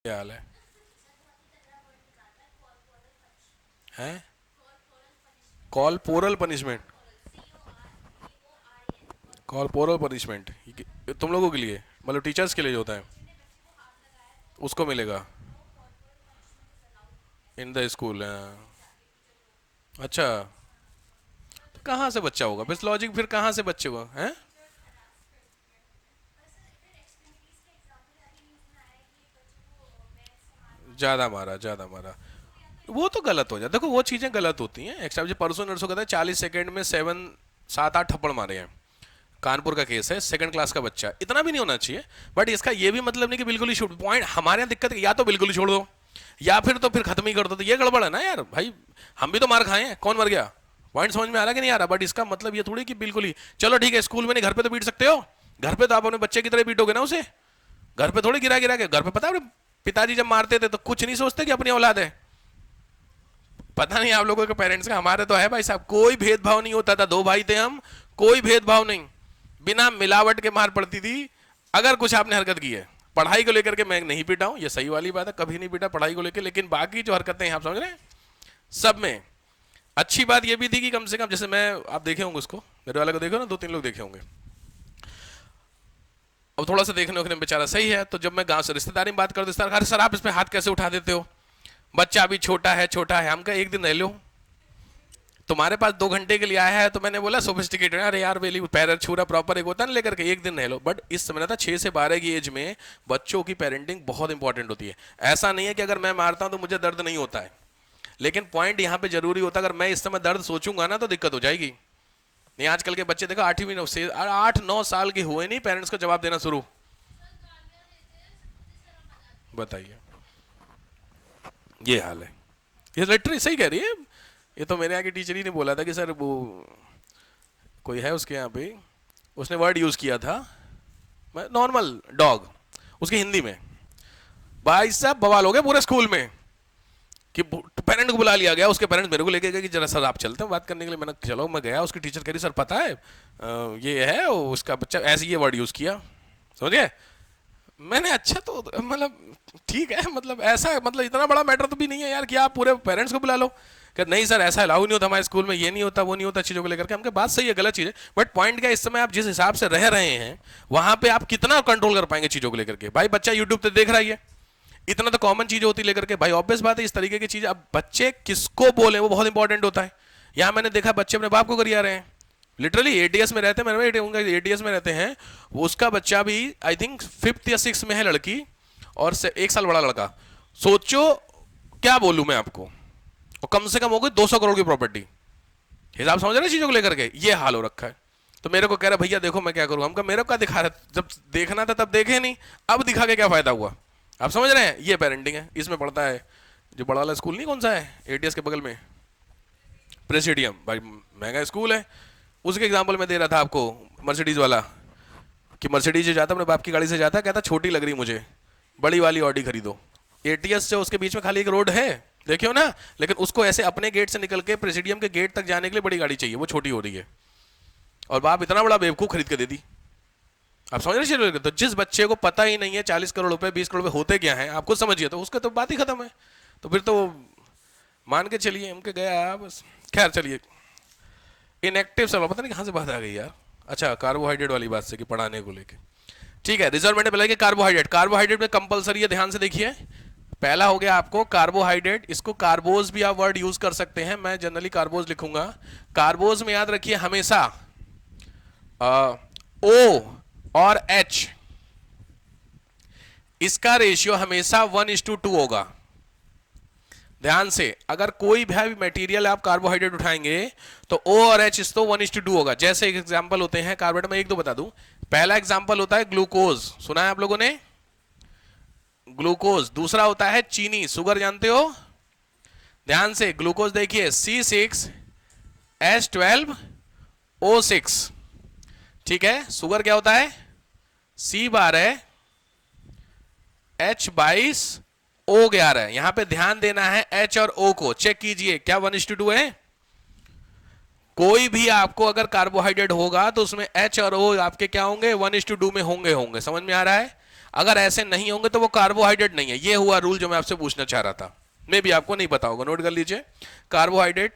क्या हाल है? हैं? Corporal punishment? कॉर्पोरल पनिशमेंट तुम लोगों के लिए, मतलब टीचर्स के लिए जो होता है उसको मिलेगा इन द स्कूल? अच्छा, तो कहाँ से बच्चा होगा? बस लॉजिक फिर कहाँ से बच्चे हुआ हैं? ज़्यादा मारा, ज़्यादा मारा। वो तो गलत हो जाता, देखो वो चीज़ें गलत होती हैं। एक्स्ट्रा जो परसों नरसों कहता है 40 सेकंड में 7 8 थप्पड़ मारे हैं। कानपुर का केस है, सेकंड क्लास का बच्चा, इतना भी नहीं होना चाहिए। बट इसका ये भी मतलब नहीं कि बिल्कुल ही छूट पॉइंट। हमारे यहाँ दिक्कत है, या तो बिल्कुल ही छोड़ दो या फिर तो फिर खत्म ही कर दो। तो ये गड़बड़ है ना यार भाई। हम भी तो मार खाए हैं, कौन मर गया? पॉइंट समझ में आ रहा है कि नहीं आ रहा? बट इसका मतलब ये थोड़ी कि बिल्कुल ही चलो ठीक है, स्कूल में नहीं, घर पे तो पीट सकते हो। घर पे तो आप अपने बच्चे की तरह पीटोगे ना उसे। घर पे थोड़ी गिरा गिरा के। घर पे पता है पिताजी जब मारते थे तो कुछ नहीं सोचते कि अपनी औलाद है। पता नहीं आप लोगों के पेरेंट्स का, हमारे तो है भाई साहब, कोई भेदभाव नहीं होता था। 2 भाई थे हम, कोई भेदभाव नहीं, बिना मिलावट के मार पड़ती थी अगर कुछ आपने हरकत की है। पढ़ाई को लेकर के मैं नहीं पीटा हूं, ये सही वाली बात है, कभी नहीं पीटा पढ़ाई को लेकर। लेकिन बाकी जो हरकतें हैं आप समझ रहे हैं, सब में अच्छी बात ये भी थी कि कम से कम, जैसे मैं, आप देखे होंगे उसको, मेरे वाले को देखो ना, 2 3 लोग देखे होंगे। अब थोड़ा सा देखने उखने में बेचारा सही है, तो जब मैं गांव से रिश्तेदारी में बात करता हूं, अरे सर आप इस पे हाथ कैसे उठा देते हो, बच्चा अभी छोटा है, छोटा है। हम कहा एक दिन रह लो, तुम्हारे पास 2 घंटे के लिए आया है। तो मैंने बोला सोफिस्टिकेटेड, अरे यार वेली पैर छू रहा प्रॉपर, एक होता है ना, लेकर के एक दिन रह लो। बट इस समय था 6 से 12 की एज में बच्चों की पेरेंटिंग बहुत इंपॉर्टेंट होती है। ऐसा नहीं है कि अगर मैं मारता हूं तो मुझे दर्द नहीं होता है, लेकिन पॉइंट यहां पे जरूरी होता है, अगर मैं इस समय दर्द सोचूंगा ना तो दिक्कत हो जाएगी। नहीं, आजकल के बच्चे देखो 8 9 साल के हुए नहीं, पेरेंट्स को जवाब देना शुरू। बताइए, ये हाल है। ये लिटरली सही कह रही है। ये तो मेरे यहाँ की टीचर ही ने बोला था कि सर वो कोई है उसके यहाँ पे, उसने वर्ड यूज किया था नॉर्मल डॉग, उसकी हिंदी में। भाई साहब बवाल हो गया पूरे स्कूल में कि पेरेंट को बुला लिया गया। उसके पेरेंट्स मेरे को लेके गए कि जरा सर आप चलते हैं बात करने के लिए। मैंने चलो, मैं गया, उसकी टीचर कह रही सर पता है ये है उसका बच्चा, ऐसे ये वर्ड यूज किया, समझ गए? मैंने अच्छा तो मतलब ठीक है, मतलब ऐसा, मतलब इतना बड़ा मैटर तो भी नहीं है यार कि आप पूरे पेरेंट्स को बुला लो। कि नहीं सर ऐसा अलाउ नहीं होता हमारे स्कूल में, ये नहीं होता वो नहीं होता चीज़ों को लेकर के। हमके बात सही है, गलत चीज़ है, बट पॉइंट क्या, इस समय आप जिस हिसाब से रह रहे हैं वहां पे आप कितना कंट्रोल कर पाएंगे चीज़ों को लेकर के? भाई बच्चा यूट्यूब पे देख रहा है, इतना तो कॉमन चीज़ होती लेकर के। भाई ऑब्वियस बात है, इस तरीके की चीज़ अब बच्चे किसको बोले वो बहुत इंपॉर्टेंट होता है। यहाँ मैंने देखा बच्चे अपने बाप को करिया रहे हैं, लिटरली एटीएस में रहते हैं, मेरे उनका एटीएस में रहते हैं। वो उसका बच्चा भी आई थिंक 5th या 6th में है, लड़की, और से 1 साल बड़ा लड़का। सोचो, क्या बोलूं मैं आपको, और कम से कम हो गई 200 करोड़ की प्रॉपर्टी। हिसाब समझ रहे हैं चीजों को लेकर के? ये हाल हो रखा है। तो मेरे को कह रहा भैया देखो मैं क्या करूं। हम कहा मेरे को क्या दिखा रहा, जब देखना था तब देखे नहीं, अब दिखा के क्या फायदा हुआ? आप समझ रहे हैं, ये पेरेंटिंग है। इसमें पढ़ता है जो बड़ा वाला स्कूल, नहीं कौन सा है एटीएस के बगल में, प्रेसिडियम, भाई महंगा स्कूल है। उसके एग्जाम्पल में दे रहा था आपको, मर्सिडीज वाला, कि मर्सिडीज जो जाता अपने बाप की गाड़ी से जाता, कहता छोटी लग रही मुझे, बड़ी वाली ऑडी खरीदो। एटीएस से उसके बीच में खाली एक रोड है, देखियो ना, लेकिन उसको ऐसे अपने गेट से निकल के प्रेसिडियम के गेट तक जाने के लिए बड़ी गाड़ी चाहिए, वो छोटी हो रही है। और बाप इतना बड़ा बेवकूफ खरीद के दे दी। आप समझ रहे हैं? तो जिस बच्चे को पता ही नहीं है 40 करोड़ रुपए 20 करोड़ रुपए होते क्या है, आपको समझिए, तो उसका तो बात ही खत्म है। तो फिर तो मान के चलिए उनके गया बस। खैर चलिए, इनएक्टिव सब पता नहीं कहाँ से बात आ गई यार। अच्छा, कार्बोहाइड्रेट वाली बात से कि पढ़ाने को लेके, ठीक है। रिजर्व मैंने बोला कि कार्बोहाइड्रेट, कार्बोहाइड्रेट में कंपलसरी है, ध्यान से देखिए। पहला हो गया आपको कार्बोहाइड्रेट, इसको कार्बोज भी आप वर्ड यूज कर सकते हैं, मैं जनरली कार्बोज लिखूंगा। कार्बोज में याद रखिए हमेशा ओ और एच, इसका रेशियो हमेशा 1:2 होगा। ध्यान से, अगर कोई भी मटेरियल आप कार्बोहाइड्रेट उठाएंगे तो O और H इस तो 1:2 होगा। जैसे एक एग्जांपल होते हैं कार्बोहाइड्रेट में, एक दो बता दूं। पहला एग्जांपल होता है ग्लूकोज, सुना है आप लोगों ने, ग्लूकोज। दूसरा होता है चीनी, शुगर जानते हो। ध्यान से, ग्लूकोज देखिए C6H12O6, ठीक है। शुगर क्या होता है C12H22O11। यहां पे ध्यान देना है H और O को, चेक कीजिए क्या 1:2 है। कोई भी आपको अगर कार्बोहाइड्रेट होगा तो उसमें H और O आपके क्या होंगे, 1:2 में होंगे। समझ में आ रहा है? अगर ऐसे नहीं होंगे तो वो कार्बोहाइड्रेट नहीं है। ये हुआ रूल जो मैं आपसे पूछना चाह रहा था, मे भी आपको नहीं पता होगा, नोट कर लीजिए। कार्बोहाइड्रेट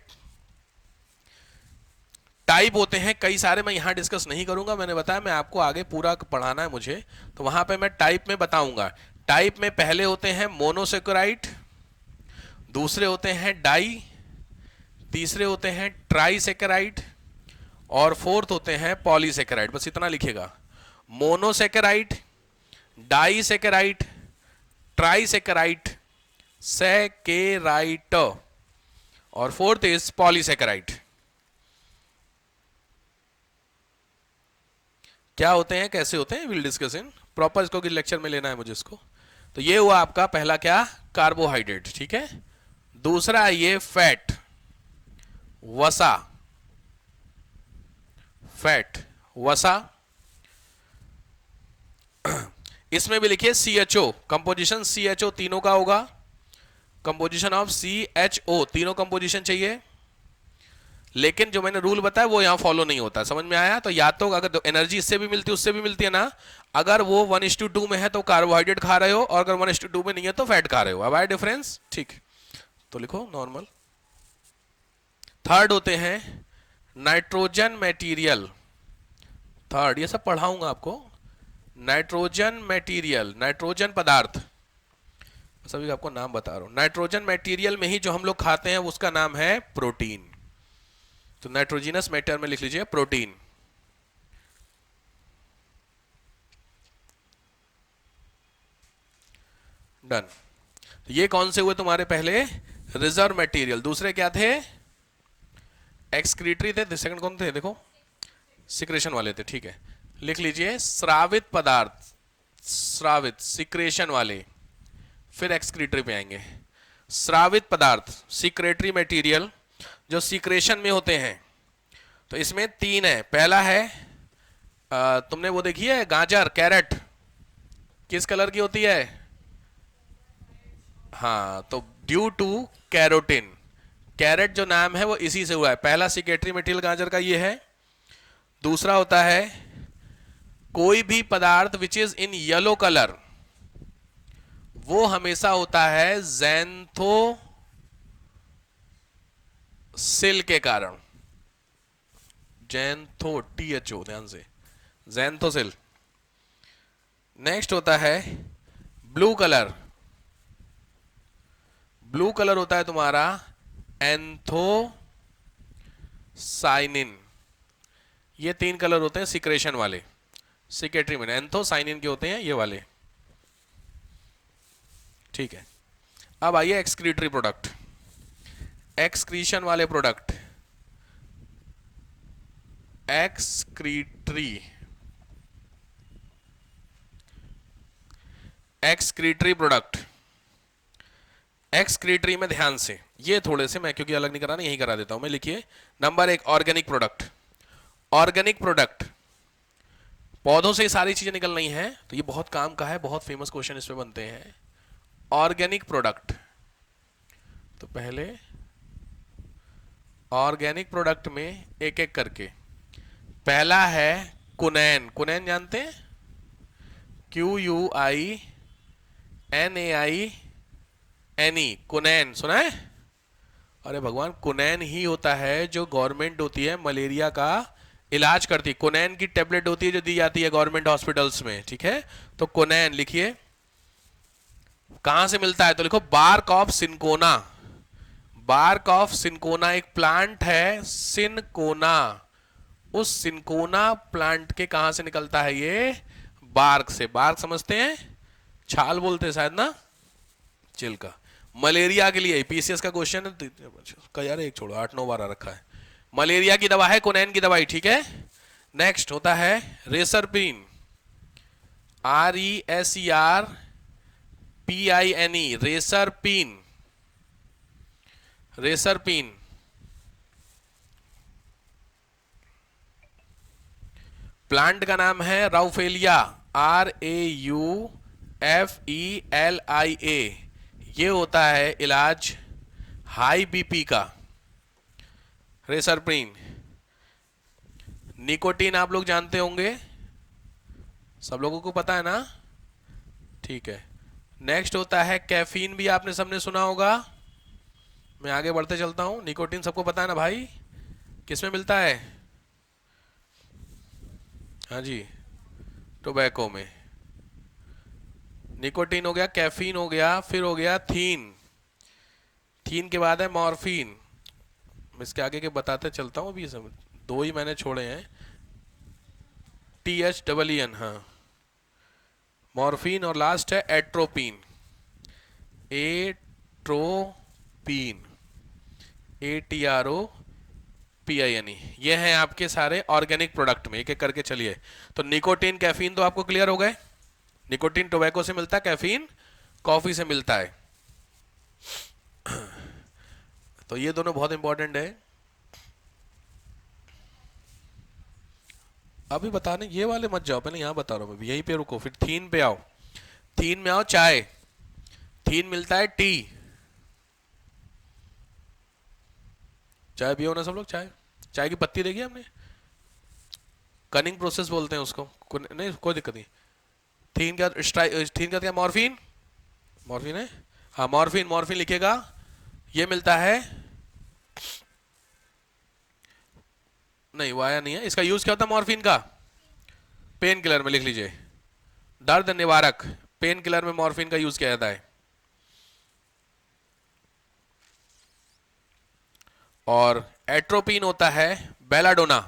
टाइप होते हैं कई सारे, मैं यहां डिस्कस नहीं करूंगा, मैंने बताया मैं आपको आगे पूरा पढ़ाना है मुझे, तो वहां पे मैं टाइप में बताऊंगा। टाइप में पहले होते हैं मोनोसेक्राइड, दूसरे होते हैं डाई, तीसरे होते हैं ट्राइसेकेराइड, और फोर्थ होते हैं पॉलीसेकेराइड। बस इतना लिखेगा, मोनोसेकेराइड, डाइसेकेराइड, ट्राइसेकेराइड, सेकेराइट, और फोर्थ इज पॉलीसेकेराइड। क्या होते हैं, कैसे होते हैं, विल डिस्कस इन प्रॉपर, इसको लेक्चर में लेना है मुझे इसको। तो ये हुआ आपका पहला क्या, कार्बोहाइड्रेट, ठीक है। दूसरा ये फैट, वसा, फैट, वसा। इसमें भी लिखिए CHO, कंपोजिशन CHO तीनों का होगा, कंपोजिशन ऑफ CHO, तीनों कंपोजिशन चाहिए। लेकिन जो मैंने रूल बताया वो यहां फॉलो नहीं होता, समझ में आया। तो या तो अगर एनर्जी इससे भी मिलती है उससे भी मिलती है ना, अगर वो 1:2 में है तो कार्बोहाइड्रेट खा रहे हो, और अगर 1:2 में नहीं है तो फैट खा रहे हो। अब आया डिफरेंस, ठीक। तो लिखो नॉर्मल। थर्ड होते हैं नाइट्रोजन मटेरियल, थर्ड, ये सब पढ़ाऊंगा आपको। नाइट्रोजन मटेरियल, नाइट्रोजन पदार्थ, सभी आपको नाम बता रहा हूं। नाइट्रोजन मटेरियल में ही जो हम लोग खाते हैं उसका नाम है प्रोटीन। तो नाइट्रोजिनस मैटर में लिख लीजिए प्रोटीन। डन। तो ये कौन से हुए तुम्हारे पहले, रिजर्व मटेरियल। दूसरे क्या थे, एक्सक्रीटरी थे। सेकंड कौन थे, देखो सिक्रेशन वाले थे, ठीक है। लिख लीजिए स्रावित पदार्थ, स्रावित सिक्रेशन वाले, फिर एक्सक्रीटरी पे आएंगे। स्रावित पदार्थ, सिक्रेटरी मटेरियल, जो सिक्रेशन में होते हैं। तो इसमें तीन है। पहला है तुमने वो देखी है गाजर, कैरेट, किस कलर की होती है, हाँ, तो ड्यू टू कैरोटीन, कैरेट जो नाम है वो इसी से हुआ है। पहला सिक्रेटरी मटेरियल गाजर का ये है। दूसरा होता है कोई भी पदार्थ which is in yellow colour, वो हमेशा होता है ज़ैंथोसिल के कारण, जैंथो, THO, ध्यान से, ज़ैंथोसिल। नेक्स्ट होता है ब्लू कलर, ब्लू कलर होता है तुम्हारा एंथोसाइनिन। ये तीन कलर होते हैं सिक्रेशन वाले, सिक्रेटरी में एंथोसाइनिन के होते हैं ये वाले, ठीक है। अब आइए एक्सक्रीटरी प्रोडक्ट, एक्सक्रीशन वाले product, excretory, excretory product. Excretory में ध्यान से, ये थोड़े से मैं क्योंकि अलग नहीं कराना यही करा देता हूं मैं। लिखिए number 1 organic product, organic product, पौधों से सारी चीजें निकल रही हैं, तो ये बहुत काम का है, बहुत फेमस क्वेश्चन इसमें बनते हैं। ऑर्गेनिक प्रोडक्ट, तो पहले ऑर्गेनिक प्रोडक्ट में एक एक करके। पहला है कुनैन, कुनैन जानते हैं, QUINAINE, कुनैन सुना है। अरे भगवान, कुनैन ही होता है जो गवर्नमेंट होती है मलेरिया का इलाज करती है। कुनैन की टेबलेट होती है जो दी जाती है गवर्नमेंट हॉस्पिटल्स में, ठीक है। तो कुनैन लिखिए। कहां से मिलता है, तो लिखो bark of cinchona, bark of cinchona एक प्लांट है, सिनकोना, उस सिनकोना प्लांट के कहां से निकलता है ये, बार्क से। बार्क समझते हैं, छाल बोलते हैं शायद ना, छिलका। मलेरिया के लिए PCS का क्वेश्चन है का यार, एक छोड़ो 8 9 12 रखा है। मलेरिया की दवा है कुनैन की दवाई, ठीक है। नेक्स्ट होता है रेसरपिन, RESERPINE, रेसरपिन, रेसरपिन। प्लांट का नाम है राउफेलिया, RAUFELIA। ये होता है इलाज हाई BP का, रेसरपिन। निकोटीन आप लोग जानते होंगे, सब लोगों को पता है ना, ठीक है। नेक्स्ट होता है कैफीन, भी आपने सबने सुना होगा। मैं आगे बढ़ते चलता हूँ। निकोटीन सबको पता है ना भाई, किसमें मिलता है? हाँ जी, टोबैको में। निकोटीन हो गया, कैफीन हो गया, फिर हो गया थीन। थीन के बाद है मॉर्फिन। मैं इसके आगे के बताते चलता हूँ, अभी सब दो ही मैंने छोड़े हैं। THEEN, हाँ, मॉर्फिन। और लास्ट है एट्रोपिन। Atropine, ATROPINE। ये हैं आपके सारे ऑर्गेनिक प्रोडक्ट में, एक एक करके चलिए। तो निकोटीन, कैफीन तो आपको क्लियर हो गए। निकोटीन टोबैको से मिलता है, कैफीन कॉफी से मिलता है। तो ये दोनों बहुत इंपॉर्टेंट है। अभी बताने ये वाले मत जाओ, पहले यहाँ बता रहा हूँ मैं, यहीं पे रुको, फिर थीन पे आओ। थीन में आओ, चाय। थीन मिलता है टी। चाय पियो ना सब लोग, चाय। चाय की पत्ती देखी हमने, कनिंग प्रोसेस बोलते हैं उसको, नहीं कोई दिक्कत नहीं। थीन का थीन का क्या, मॉर्फिन। मॉर्फिन है, हाँ मॉर्फिन। मॉर्फिन लिखेगा, ये मिलता है, नहीं वो आया नहीं है। इसका यूज क्या होता है मॉर्फिन का? पेन किलर में लिख लीजिए, दर्द निवारक। पेन किलर में मॉर्फिन का यूज किया जाता है। और एट्रोपिन होता है बेलाडोना।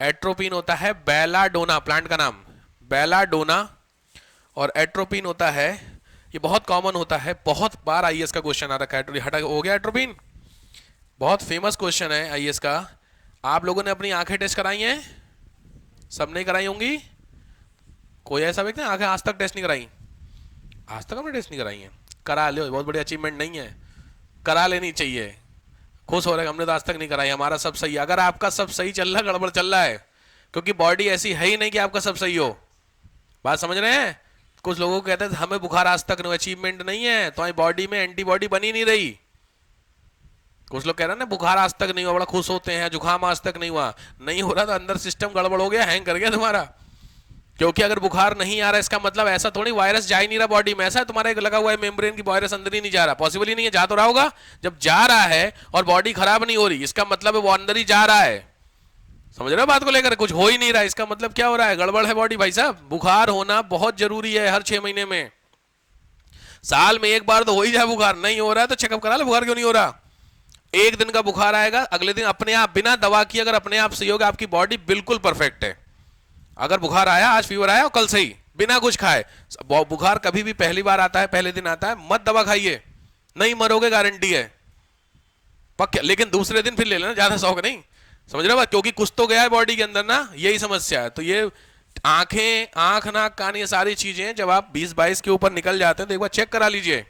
एट्रोपिन होता है बेलाडोना, प्लांट का नाम बेलाडोना। और एट्रोपिन होता है, ये बहुत कॉमन होता है, बहुत बार आईएएस का क्वेश्चन आ रखा है। हटा हो गया एट्रोपिन, बहुत फेमस क्वेश्चन है आईएएस का। आप लोगों ने अपनी आंखें टेस्ट कराई हैं? सबने कराई होंगी। कोई ऐसा व्यक्ति आंखें आज तक टेस्ट नहीं कराई? आज तक हमने टेस्ट नहीं कराई है? करा लो, बहुत बड़ी अचीवमेंट नहीं है, करा लेनी चाहिए। खुश हो रहे हैं, हमने तो आज तक नहीं कराई, हमारा सब सही है। अगर आपका सब सही चल रहा, गड़बड़ चल रहा है, क्योंकि बॉडी ऐसी है ही नहीं कि आपका सब सही हो। बात समझ रहे हैं? कुछ लोगों को कहते हैं हमें बुखार आज तक नहीं, अचीवमेंट नहीं है, तो बॉडी में एंटीबॉडी बनी नहीं रही। कुछ लोग कह रहे हैं ना बुखार आज तक नहीं हुआ, बड़ा खुश होते हैं, जुकाम आज तक नहीं हुआ। नहीं हो रहा तो अंदर सिस्टम गड़बड़ हो गया, हैंग कर गया तुम्हारा। क्योंकि अगर बुखार नहीं आ रहा, इसका मतलब ऐसा थोड़ी वायरस जा ही नहीं रहा बॉडी में। ऐसा है तुम्हारा एक लगा हुआ है मेम्ब्रेन की, वायरस अंदर ही नहीं जा रहा, पॉसिबल ही नहीं है। जा तो रहा होगा, जब जा रहा है और बॉडी खराब नहीं हो रही, इसका मतलब है वो अंदर ही जा रहा है। समझ रहे हो बात को लेकर? कुछ हो ही नहीं रहा, इसका मतलब क्या हो रहा है? गड़बड़ है बॉडी भाई साहब। बुखार होना बहुत जरूरी है, हर 6 महीने में, साल में एक बार तो हो ही जाए बुखार। नहीं हो रहा है तो चेकअप करा लो, बुखार क्यों नहीं हो रहा। एक दिन का बुखार आएगा, अगले दिन अपने आप बिना दवा की अगर अपने आप सही होगा, आपकी बॉडी बिल्कुल परफेक्ट है। अगर बुखार आया, आज फीवर आया और कल सही, बिना कुछ खाए। बुखार कभी भी पहली बार आता है, पहले दिन आता है, मत दवा खाइए, नहीं मरोगे, गारंटी है पक्का। लेकिन दूसरे दिन फिर ले लेना, ज्यादा शौक नहीं। समझ रहे हो बात? क्योंकि कुछ तो गया है बॉडी के अंदर ना, यही समस्या है। तो ये आंखें, आंख, नाक, कान, ये सारी चीजें जब आप 20-22 के ऊपर निकल जाते हैं तो एक बार चेक करा लीजिए,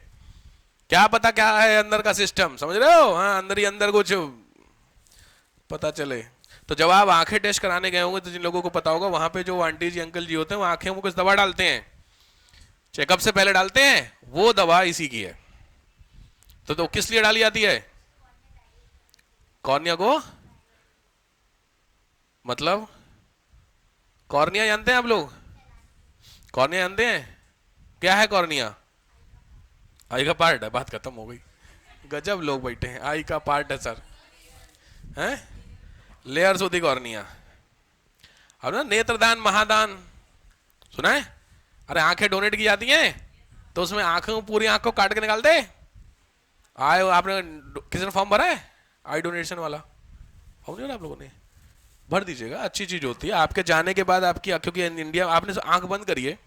क्या पता क्या है अंदर का सिस्टम। समझ रहे हो? हाँ, अंदर ही अंदर कुछ पता चले। तो जब आप आंखें टेस्ट कराने गए होंगे तो जिन लोगों को पता होगा, वहां पे जो आंटी जी अंकल जी होते हैं वो आंखें में कुछ दवा डालते हैं, चेकअप से पहले डालते हैं, वो दवा इसी की है। तो किस लिए डाली जाती है? कॉर्निया को, मतलब कॉर्निया जानते हैं आप लोग? कॉर्निया जानते हैं? क्या है कॉर्निया? आई का पार्ट है, बात खत्म हो गई। गजब लोग बैठे हैं, आई का पार्ट है सर, हैं? लेयर्स होती कॉर्निया। अब ना नेत्रदान महादान सुना है? अरे आंखें डोनेट की जाती हैं तो उसमें आंखों, पूरी आंख को काट के निकालते हैं। आए आपने किसी ने फॉर्म भरा है आई डोनेशन वाला? फॉर्म नहीं भरा आप लोगों ने? भर दीजिएगा, अच्छी चीज होती है। आपके जाने के बाद आपकी, क्योंकि इंडिया, आपने आंख बंद करिए,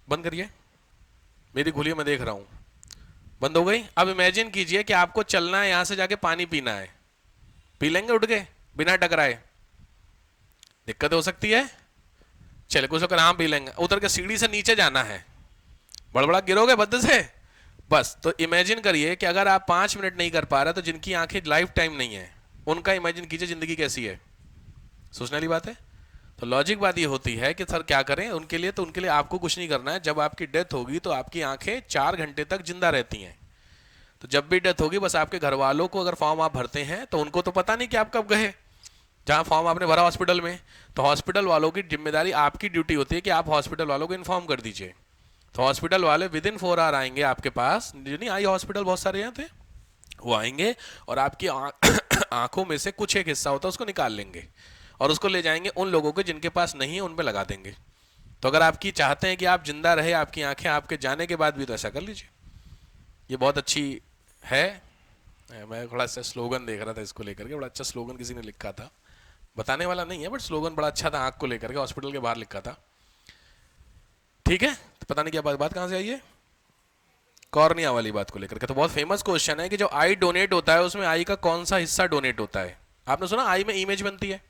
बंद करिए, मेरी खुली, मैं देख रहा हूं, बंद हो गई। अब इमेजिन कीजिए कि आपको चलना है, यहां से जाके पानी पीना है, पी लेंगे उठ के बिना टकराए? दिक्कत हो सकती है। चले कुछ लोग आराम पी लेंगे, उतर के सीढ़ी से नीचे जाना है, बड़बड़ा गिरोगे बद्द से बस। तो इमेजिन करिए कि अगर आप 5 मिनट नहीं कर पा रहे तो जिनकी आंखें लाइफ टाइम नहीं है, उनका इमेजिन कीजिए जिंदगी कैसी है। सोचने वाली बात है। तो लॉजिक बात ये होती है कि सर क्या करें उनके लिए? तो उनके लिए आपको कुछ नहीं करना है। जब आपकी डेथ होगी तो आपकी आंखें 4 घंटे तक जिंदा रहती हैं। तो जब भी डेथ होगी, बस आपके घर वालों को, अगर फॉर्म आप भरते हैं तो उनको तो पता नहीं कि आप कब गए, जहां फॉर्म आपने भरा हॉस्पिटल में, तो हॉस्पिटल वालों की जिम्मेदारी, आपकी ड्यूटी होती है कि आप हॉस्पिटल वालों को इन्फॉर्म कर दीजिए तो हॉस्पिटल वाले विद इन 4 आवर आएंगे आपके पास, जो नहीं आई हॉस्पिटल बहुत सारे यहाँ थे, वो आएंगे और आपकी आंखों में से कुछ एक हिस्सा होता है उसको निकाल लेंगे और उसको ले जाएंगे उन लोगों के जिनके पास नहीं है, उन पे लगा देंगे। तो अगर आपकी चाहते हैं कि आप जिंदा रहे आपकी आंखें आपके जाने के बाद भी, तो ऐसा कर लीजिए। ये बहुत अच्छी है। मैं थोड़ा सा स्लोगन देख रहा था इसको लेकर के, बड़ा अच्छा स्लोगन किसी ने लिखा था, बताने वाला नहीं है बट स्लोगन बड़ा अच्छा था, आंख को लेकर के हॉस्पिटल के बाहर लिखा था। ठीक है, तो पता नहीं क्या बात कहां से आई है, कॉर्निया वाली बात को लेकर के। तो बहुत फेमस क्वेश्चन है कि जो आई डोनेट होता है उसमें आई का कौन सा हिस्सा डोनेट होता है। आपने सुना आई में इमेज बनती है,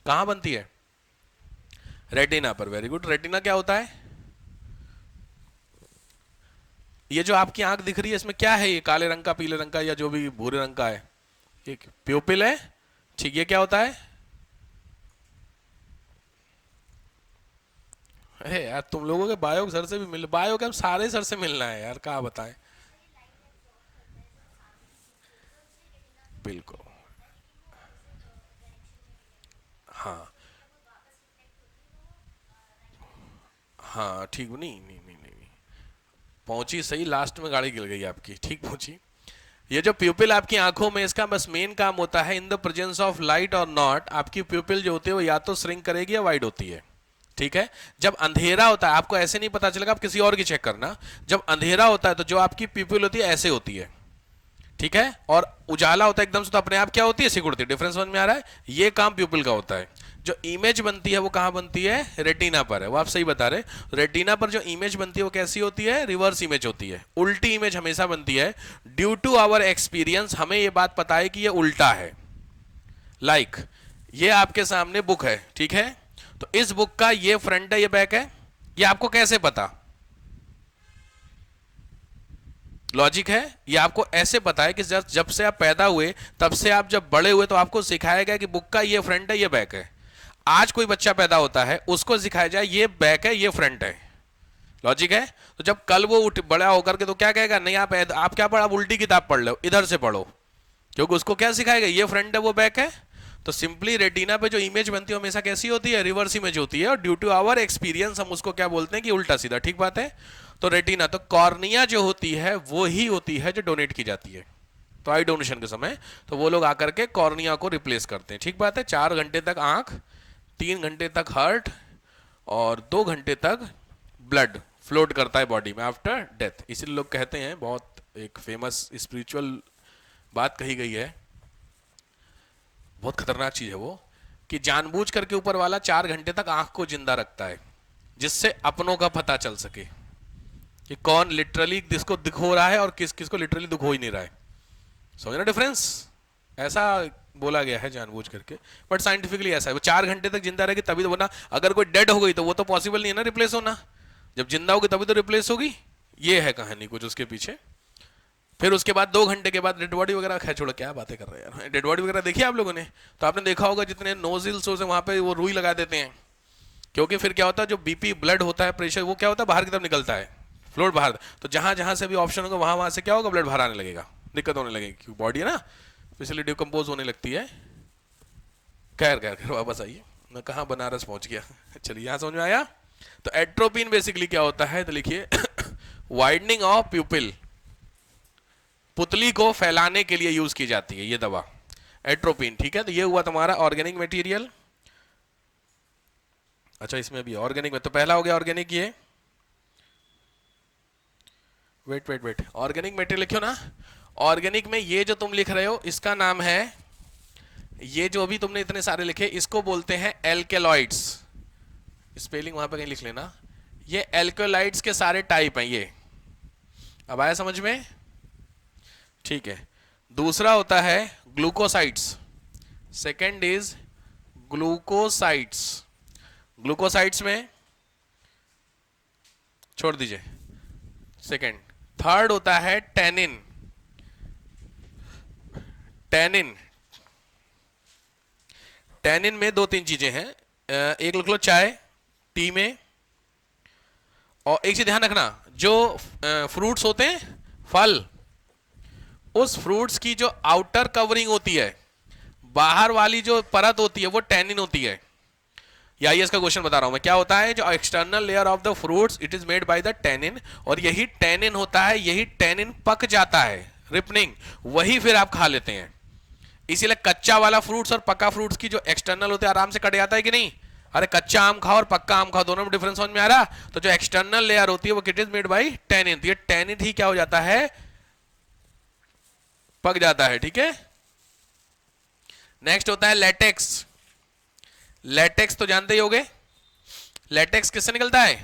कहां बनती है, रेटिना पर। Very good. रेटिना क्या होता है, ये जो आपकी आंख दिख रही है इसमें क्या है, ये काले रंग का, पीले रंग का या जो भी भूरे रंग का है, ये प्यूपिल है। ठीक, ये क्या होता है, अरे यार तुम लोगों के बायो सर से भी मिल, बायो के हम सारे सर से मिलना है यार, कहा बताएं। बिल्कुल, हाँ हाँ ठीक, नहीं नहीं नहीं नहीं, नहीं। पहुंची सही, लास्ट में गाड़ी गिर गई आपकी, ठीक पहुंची। ये जो प्यूपिल आपकी आंखों में, इसका बस मेन काम होता है in the presence of light और नॉट, आपकी प्यूपिल जो होती है वो या तो श्रिंक करेगी या वाइड होती है। ठीक है, जब अंधेरा होता है आपको ऐसे नहीं पता चलेगा, आप किसी और की चेक करना। जब अंधेरा होता है तो जो आपकी प्यूपिल होती है ऐसे होती है, ठीक है, और उजाला होता है एकदम से तो अपने आप क्या होती है, सिकुड़ती है। डिफरेंस समझ में आ रहा है, ये काम प्यूपिल का होता है। जो इमेज बनती है वो कहां बनती है, रेटिना पर है, वो आप सही बता रहे। रेटिना पर जो इमेज बनती है वो कैसी होती है, रिवर्स इमेज होती है, उल्टी इमेज हमेशा बनती है। ड्यू टू आवर एक्सपीरियंस हमें ये बात पता है कि ये उल्टा है। लाइक ये आपके सामने बुक है, ठीक है, तो इस बुक का ये फ्रंट है ये बैक है, ये आपको कैसे पता, लॉजिक है, ये आपको ऐसे पता है कि जब से आप पैदा हुए तब से आप जब बड़े हुए तो आपको सिखाया गया कि बुक का ये फ्रंट है ये बैक है। आज कोई बच्चा पैदा होता है उसको सिखाया जाए ये बैक है ये फ्रंट है, लॉजिक है। तो जब कल वो उठ बड़ा होकर के तो क्या कहेगा, नहीं आप क्या पढ़ा, उल्टी किताब पढ़ लो, इधर से पढ़ो, क्योंकि उसको क्या सिखाएगा, ये फ्रंट है वो बैक है। तो सिंपली रेटिना पे जो इमेज बनती है हमेशा कैसी होती है, रिवर्स इमेज होती है, और ड्यू टू आवर एक्सपीरियंस हम उसको क्या बोलते हैं कि उल्टा सीधा, ठीक बात है। तो रेटिना, तो कॉर्निया जो होती है वो ही होती है जो डोनेट की जाती है। तो आई डोनेशन के समय तो वो लोग आकर के कॉर्निया को रिप्लेस करते हैं, ठीक बात है। 4 घंटे तक आंख, 3 घंटे तक हार्ट और 2 घंटे तक ब्लड फ्लोट करता है बॉडी में आफ्टर डेथ। इसलिए लोग कहते हैं, बहुत एक फेमस स्पिरिचुअल बात कही गई है, बहुत खतरनाक चीज है वो, कि जानबूझ करके ऊपर वाला 4 घंटे तक आंख को जिंदा रखता है जिससे अपनों का पता चल सके कि कौन लिटरली जिसको दुख हो रहा है और किस किसको लिटरली दुख हो ही नहीं रहा है। समझ ना डिफरेंस, ऐसा बोला गया है जानबूझ करके, बट साइंटिफिकली ऐसा है। वो 4 घंटे तक जिंदा रहेगी तभी तो, वरना अगर कोई डेड हो गई तो वो तो पॉसिबल नहीं है ना रिप्लेस होना, जब जिंदा होगी तभी तो रिप्लेस होगी। ये है कहानी कुछ उसके पीछे। फिर उसके बाद 2 घंटे के बाद डेड बॉडी वगैरह, खैर छोड़ो क्या बातें कर रहे हैं यार, डेड बॉडी वगैरह देखिए आप लोगों ने, तो आपने देखा होगा जितने नोजिल्स होते हैं वहां पे वो रुई लगा देते हैं, क्योंकि फिर क्या होता है जो बीपी ब्लड होता है प्रेशर वो क्या होता है बाहर की तरफ निकलता है, फ्लोट बाहर, तो जहां जहां से भी ऑप्शन होगा वहां वहां से क्या होगा, ब्लड बाहर आने लगेगा, दिक्कत होने लगेगी, क्योंकि बॉडी है ना इसलिए डिकम्पोज होने लगती है। खैर खैर खैर वापस आइए, मैं कहाँ बनारस पहुंच गया चलिए यहाँ समझ में आया। तो एट्रोपिन बेसिकली क्या होता है, तो लिखिए वाइडनिंग ऑफ प्यूपिल, पुतली को फैलाने के लिए यूज की जाती है ये दवा एट्रोपिन, ठीक है। तो ये हुआ तुम्हारा ऑर्गेनिक मटेरियल। अच्छा इसमें अभी ऑर्गेनिक में तो पहला हो गया ऑर्गेनिक, ये wait wait wait, organic material लिखो ना। ऑर्गेनिक में ये जो तुम लिख रहे हो इसका नाम है, ये जो अभी तुमने इतने सारे लिखे इसको बोलते हैं एल्केलॉइड्स, स्पेलिंग वहां पे कहीं लिख लेना। ये एल्केलॉइड्स के सारे टाइप हैं ये, अब आया समझ में, ठीक है। दूसरा होता है glucosides, second is glucosides, glucosides में छोड़ दीजिए सेकेंड। थर्ड होता है टेनिन, टेनिन, टेनिन में 2-3 चीजें हैं, एक लिख लो चाय टी में, और एक चीज ध्यान रखना जो फ्रूट्स होते हैं फल, उस फ्रूट्स की जो आउटर कवरिंग होती है, बाहर वाली जो परत होती है वो टेनिन होती है। या आईएएस का क्वेश्चन बता रहा हूं मैं, क्या होता है जो external layer of the fruits it is made by the tannin, और यही टेनिन होता है, यही टेनिन पक जाता है, रिपनिंग, वही फिर आप खा लेते हैं। इसीलिए कच्चा वाला फ्रूट्स और पक्का फ्रूट्स की जो एक्सटर्नल होते हैं आराम से कट जाता है कि नहीं? अरे कच्चा आम खाओ और पक्का आम खाओ, दोनों में डिफरेंस समझ में आ रहा? तो जो एक्सटर्नल लेयर होती है वो it is made by tannin, ये टेनिन ही क्या हो जाता है, पक जाता है, ठीक है। नेक्स्ट होता है लेटेक्स। लेटेक्स तो जानते ही होगे, लेटेक्स किससे निकलता है?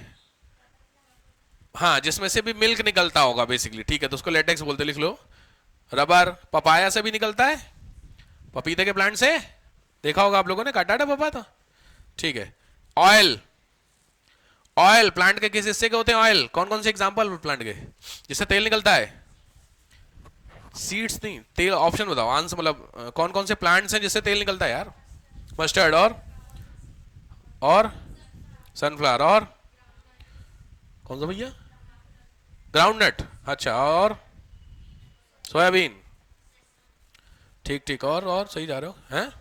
हाँ, जिसमें से भी मिल्क निकलता होगा बेसिकली, ठीक है, तो उसको लेटेक्स बोलते, लिख लो। रबर पपाया से भी निकलता है, पपीते के प्लांट से, देखा होगा आप लोगों ने, काटा था पपा था, ठीक है। ऑयल, ऑयल प्लांट के किस हिस्से के होते हैं ऑयल? कौन कौन से एग्जांपल प्लांट के जिससे तेल निकलता है? सीड्स नहीं, तेल, ऑप्शन बताओ, आंसर मतलब कौन कौन से प्लांट्स हैं जिससे तेल निकलता है यार? मस्टर्ड और सनफ्लावर, और कौन सा भैया? ग्राउंडनट, अच्छा, और सोयाबीन, ठीक ठीक, और सही जा रहे हो हैं,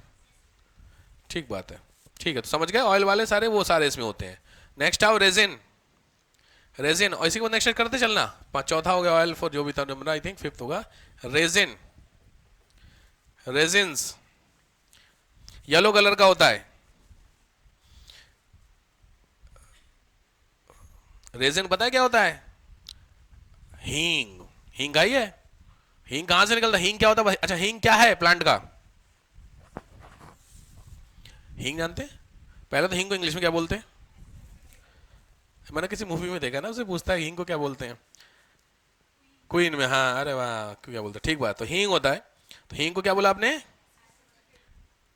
ठीक बात है, ठीक है, तो समझ गए, ऑयल वाले सारे वो सारे इसमें होते हैं। नेक्स्ट आओ रेजिन, रेजिन, और इसी को नेक्स्ट करते चलना, चौथा हो गया ऑयल, फॉर जो भी था नंबर, आई थिंक फिफ्थ होगा रेजिन। रेजिन्स येलो कलर का होता है, रेजिन पता है क्या होता है? हींग, हींग खाई है? हींग कहां से निकलता है? हींग क्या होता है? अच्छा, हींग क्या है प्लांट का? हींग जानते हैं? पहले तो हींग को इंग्लिश में क्या बोलते हैं? मैंने किसी मूवी में देखा ना, उसे पूछता है हींग को क्या बोलते हैं, क्वीन में, हाँ, अरे वाह, क्या बोलते हैं, ठीक बात, तो हींग होता है। तो हींग को क्या बोला आपने?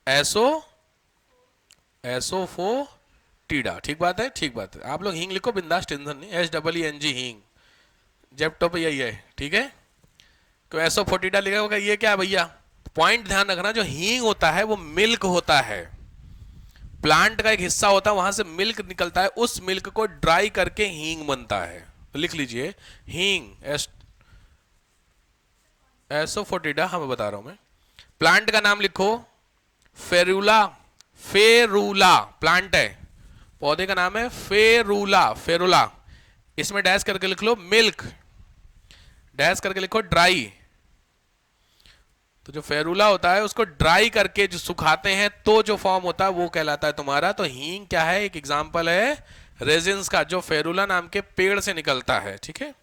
एसो, एसोफोटिडा, ठीक बात है, ठीक बात है, आप लोग हींग लिखो बिंदास, टेंशन नहीं, HEENG हींग, जेप्टो पे यही है, ठीक है। तो एसोफोटिडा लिखा होगा, ये क्या है भैया? पॉइंट ध्यान रखना, जो हींग होता है वो मिल्क होता है, प्लांट का एक हिस्सा होता है, वहां से मिल्क निकलता है, उस मिल्क को ड्राई करके हींग बनता है, तो लिख लीजिए हींग, एसोफोटिडा, हाँ मैं बता रहा हूं मैं। प्लांट का नाम लिखो फेरुला, फेरुला प्लांट है, पौधे का नाम है फेरुला, फेरुला, इसमें डैश करके लिख लो मिल्क, डैश करके लिखो ड्राई, तो जो फेरुला होता है उसको ड्राई करके जो सुखाते हैं तो जो फॉर्म होता है वो कहलाता है तुम्हारा। तो हींग क्या है? एक एग्जांपल है रेजिन्स का, जो फेरुला नाम के पेड़ से निकलता है, ठीक है।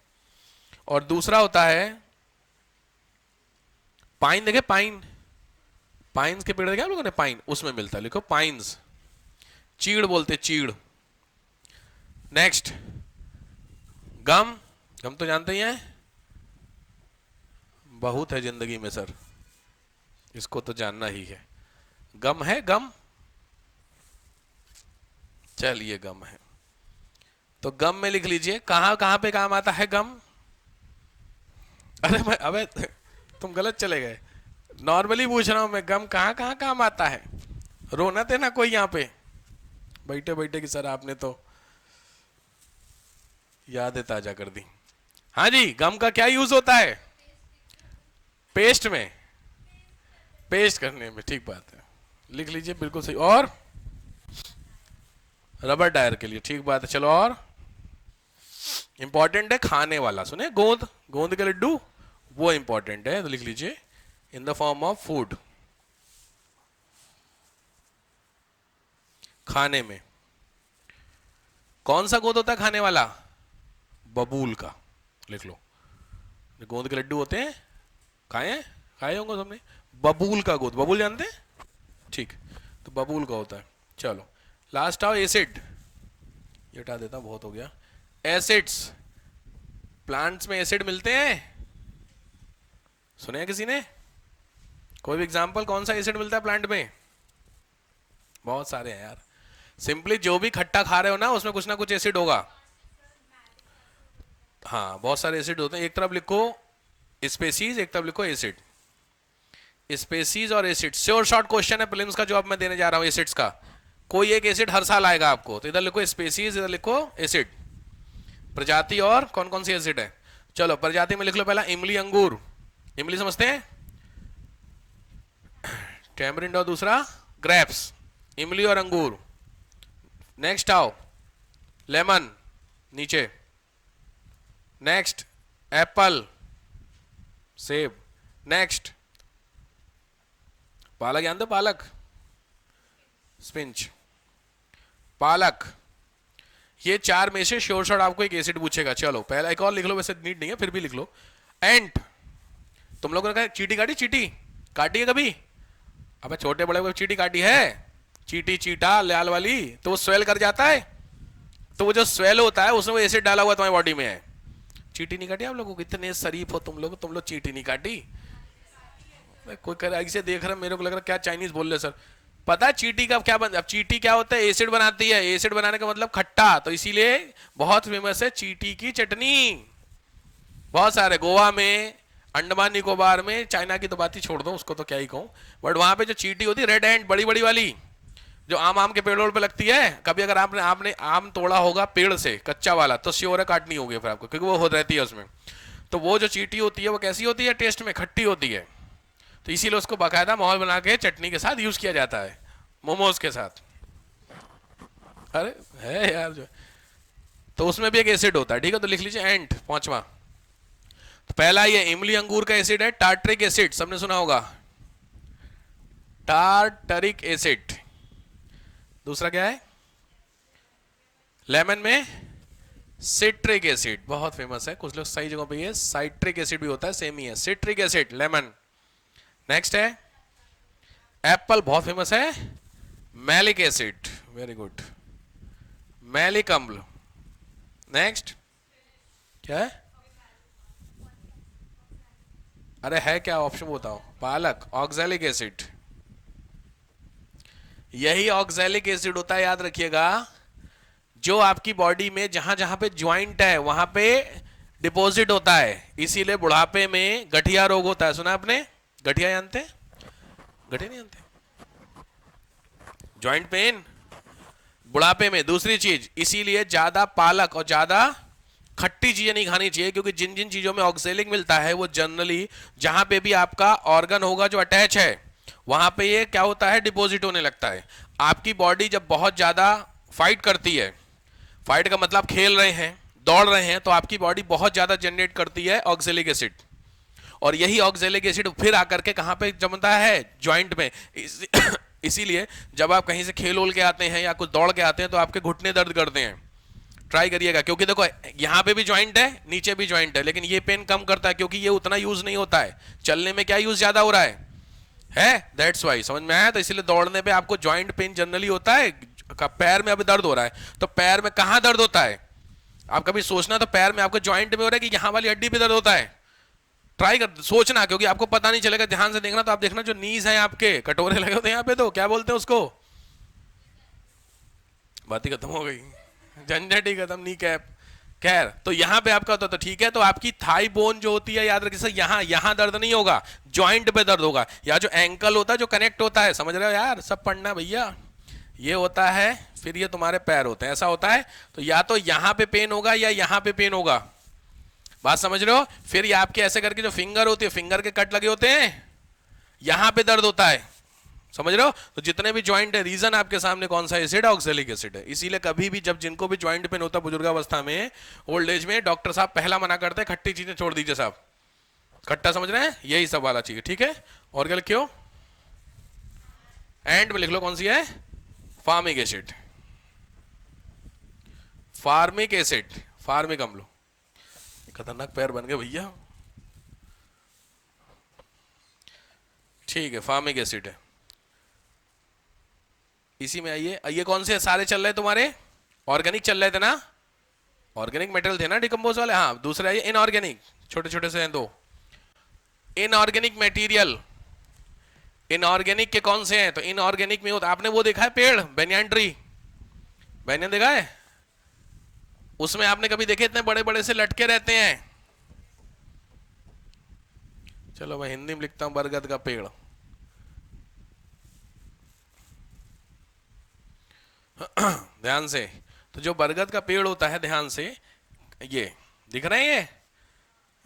और दूसरा होता है पाइन, देखे पाइन, पाइन्स के पेड़ देखे आप लोगों ने, पाइन, उसमें मिलता है, लिखो पाइन्स, चीड़ बोलते, चीड़। नेक्स्ट गम, गम तो जानते ही हैं, बहुत है जिंदगी में सर, इसको तो जानना ही है, गम है, गम, चलिए गम है, तो गम में लिख लीजिए कहां कहां पे काम आता है गम। अरे मैं, अबे तुम गलत चले गए, नॉर्मली पूछ रहा हूं मैं, गम कहां कहां काम आता है? रोना थे ना कोई यहाँ पे बैठे बैठे कि सर आपने तो यादें ताजा कर दी। हाँ जी, गम का क्या यूज होता है? पेस्ट में, पेस्ट करने में, ठीक बात है, लिख लीजिए, बिल्कुल सही। और रबर टायर के लिए, ठीक बात है, चलो। और इंपॉर्टेंट है खाने वाला, सुने, गोंद, गोंद के लड्डू, वो इंपॉर्टेंट है, तो लिख लीजिए in the form of food, खाने में। कौन सा गोंद होता है खाने वाला? बबूल का, लिख लो, गोंद के लड्डू होते हैं, खाए हैं, खाए होंगे सबने, बबूल का गोंद, बबूल जानते हैं, ठीक, तो बबूल का होता है। चलो लास्ट आओ एसिड, ये हटा देता हूं, बहुत हो गया। एसिड्स, प्लांट्स में एसिड मिलते हैं, सुने हैं किसी ने? कोई भी एग्जांपल, कौन सा एसिड मिलता है प्लांट में? बहुत सारे हैं यार, सिंपली जो भी खट्टा खा रहे हो ना उसमें कुछ ना कुछ एसिड होगा। हाँ, बहुत सारे एसिड होते हैं, एक तरफ लिखो स्पेसीज, एक तरफ लिखो एसिड, स्पेसीज और एसिड, श्योर शॉर्ट क्वेश्चन है प्रीलिम्स का जो अब मैं देने जा रहा हूं एसिड्स का, कोई एक एसिड हर साल आएगा आपको, तो इधर लिखो स्पेसीज, इधर लिखो एसिड, प्रजाति, और कौन कौन सी एसिड है। चलो प्रजाति में लिख लो पहला इमली, अंगूर, इमली समझते हैं, टैमरिंड, और दूसरा ग्रेप्स, इमली और अंगूर, नेक्स्ट आओ, लेमन नीचे, नेक्स्ट एप्पल, सेब, नेक्स्ट पालक, जानते हो पालक, स्पिंच, पालक। ये चार में से श्योर शॉट आपको एक एसिड पूछेगा। चलो पहला एक और लिख लो, वैसे नीड नहीं है फिर भी लिख लो। एंट, तुम लोगों ने कहा चीटी काटी, चीटी काटी है कभी? अबे छोटे बड़े को चीटी काटी है? चीटी, चीटा लाल वाली, तो वो स्वेल कर जाता है, तो वो जो स्वेल होता है उसमें वो एसिड डाला हुआ तुम्हारी बॉडी में है। चीटी नहीं काटी आप लोगों को? इतने शरीफ हो तुम लोग चीटी नहीं काटी? कोई कर ऐसे देख रहा है, मेरे को लग रहा क्या चाइनीज बोल रहे सर। पता है चीटी का क्या अब चीटी क्या होता है? एसिड बनाती है। एसिड बनाने का मतलब खट्टा, तो इसीलिए बहुत फेमस है चीटी की चटनी। बहुत सारे गोवा में, अंडमान निकोबार में, चाइना की तो बात ही छोड़ दो, उसको तो क्या ही कहूं, बट वहां पे जो चीटी होती है रेड एंड बड़ी बड़ी वाली, जो आम के पेड़ों पे लगती है, कभी अगर आपने आम तोड़ा होगा पेड़ से कच्चा वाला तो श्योर है काटनी होगी फिर आपको, क्योंकि वो हो रहती है उसमें। तो वो जो चीटी होती है वो कैसी होती है? टेस्ट में खट्टी होती है, तो इसीलिए उसको बाकायदा माहौल बना के चटनी के साथ यूज किया जाता है, मोमोज के साथ। अरे है यार जो, तो उसमें भी एक एसिड होता है, ठीक है, तो लिख लीजिए एंट पांचवा। तो पहला ये इमली अंगूर का एसिड है टार्टरिक एसिड, सबने सुना होगा, टार्टरिक एसिड। दूसरा क्या है? लेमन में सिट्रिक एसिड, बहुत फेमस है, कुछ लोग सही जगह पे ये साइट्रिक एसिड भी होता है, सेम ही है, सिट्रिक एसिड लेमन। नेक्स्ट है एप्पल, बहुत फेमस है, malic acid, very good, malic अम्ल। नेक्स्ट क्या है? अरे है क्या ऑप्शन बताओ? पालक, ऑक्सैलिक एसिड। यही ऑक्सैलिक एसिड होता है, याद रखिएगा, जो आपकी बॉडी में जहां जहां पे ज्वाइंट है वहां पे डिपॉजिट होता है, इसीलिए बुढ़ापे में गठिया रोग होता है। सुना आपने? गठिया जानते? गठिया नहीं जानते? ज्वाइंट पेन बुढ़ापे में। दूसरी चीज, इसीलिए ज्यादा पालक और ज्यादा खट्टी चीजें नहीं खानी चाहिए, क्योंकि जिन जिन चीजों में ऑक्सैलिक मिलता है वो जनरली जहां पे भी आपका ऑर्गन होगा जो अटैच है वहां पे ये क्या होता है? डिपॉजिट होने लगता है। आपकी बॉडी जब बहुत ज्यादा फाइट करती है, फाइट का मतलब खेल रहे हैं, दौड़ रहे हैं, तो आपकी बॉडी बहुत ज्यादा जनरेट करती है ऑक्सैलिक एसिड, और यही ऑक्सैलिक एसिड फिर आकर के कहां पे जमता है? ज्वाइंट में। इसीलिए जब आप कहीं से खेल उल के आते हैं या कुछ दौड़ के आते हैं तो आपके घुटने दर्द करते हैं। ट्राई करिएगा, क्योंकि देखो यहां पे भी ज्वाइंट है, नीचे भी ज्वाइंट है, लेकिन ये पेन कम करता है क्योंकि ये उतना यूज नहीं होता है। चलने में क्या यूज ज्यादा हो रहा है? That's why. समझ में आया? तो इसलिए दौड़ने पे आपको ज्वाइंट पेन जनरली होता है। पैर में अभी दर्द हो रहा है, तो पैर में कहां दर्द होता है? आप कभी सोचना, तो पैर में आपको ज्वाइंट में हो रहा है कि यहां वाली हड्डी पे दर्द होता है? ट्राई कर सोचना, क्योंकि आपको पता नहीं चलेगा, ध्यान से देखना। तो आप देखना जो नीज है आपके कटोरे लगे होते हैं यहाँ पे, तो क्या बोलते हैं उसको? बात ही खत्म हो गई, झंझट ही खत्म, नी कैप। खैर, तो यहां पे आपका होता तो ठीक है। तो आपकी थाई बोन जो होती है, याद रखिए सर, यहां दर्द नहीं होगा, ज्वाइंट पे दर्द होगा, या जो एंकल होता है जो कनेक्ट होता है, समझ रहे हो यार? सब पढ़ना भैया, ये होता है, फिर ये तुम्हारे पैर होते हैं, ऐसा होता है। तो या तो यहां पे पेन होगा या यहां पे पेन होगा, बात समझ रहे हो? फिर ये आपके ऐसे करके जो फिंगर होती है, फिंगर के कट लगे होते हैं, यहां पे दर्द होता है, समझ रहे हो? तो जितने भी ज्वाइंट है, रीजन आपके सामने कौन सा एसिड है? ऑक्सैलिक एसिड है। इसीलिए कभी भी जब जिनको भी ज्वाइंट पेन होता है बुजुर्गावस्था में, ओल्ड एज में, डॉक्टर साहब पहला मना करते हैं खट्टी चीजें छोड़ दीजिए साहब, खट्टा समझ रहे हैं, यही सब वाला चाहिए, ठीक है? और क्या क्यों एंड में लिख लो, कौन सी है? Formic acid, formic acid, formic अम्ल। खतरनाक पैर बन गए भैया, ठीक है, फार्मिक एसिड है। इसी में आइए, ये कौन से सारे चल रहे तुम्हारे? ऑर्गेनिक चल रहे थे ना, ऑर्गेनिक मेटल थे ना डिकम्पोज वाले। हाँ, दूसरे आइए इनऑर्गेनिक, छोटे छोटे से हैं दो। इनऑर्गेनिक मटेरियल, इनऑर्गेनिक के कौन से हैं? तो इनऑर्गेनिक में होता, आपने वो देखा है पेड़, बेनियन ट्री, बेनियन देखा है? उसमें आपने कभी देखे इतने बड़े बड़े से लटके रहते हैं? चलो मैं हिंदी में लिखता हूं, बरगद का पेड़। ध्यान से, तो जो बरगद का पेड़ होता है, ध्यान से, ये दिख रहे हैं ये?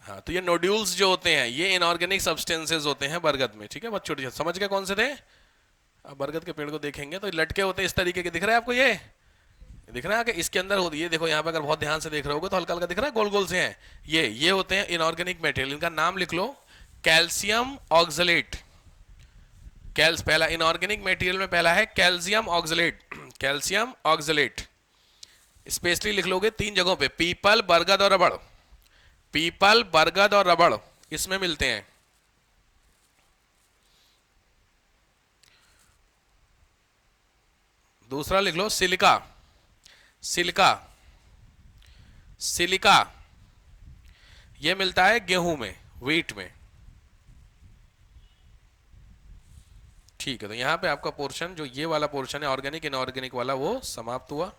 हाँ, तो ये नोड्यूल्स जो होते हैं ये इनऑर्गेनिक सब्सटेंसेस होते हैं बरगद में, ठीक है? बहुत छोटे, समझ गए कौन से थे? अब बरगद के पेड़ को देखेंगे तो लटके होते हैं इस तरीके के, दिख रहे हैं आपको ये? दिख रहा है कि इसके अंदर होती है, देखो यहाँ पे अगर बहुत ध्यान से देख रहे होगे तो हल्का हल्का दिख रहा है, गोल गोल से हैं ये होते हैं इनऑर्गेनिक मटेरियल। इनका नाम लिख लो, कैल्शियम ऑक्सलेट। पहला इनऑर्गेनिक मटेरियल में पहला है calcium oxalate. Calcium oxalate specially लिख लोगे 3 जगहों पे, पीपल, बरगद और रबड़। पीपल, बरगद और रबड़ इसमें मिलते हैं। दूसरा लिख लो सिलिका। सिलिका, सिलिका ये मिलता है गेहूं में, व्हीट में। ठीक है, तो यहां पे आपका पोर्शन जो ये वाला पोर्शन है ऑर्गेनिक इनऑर्गेनिक वाला वो समाप्त हुआ।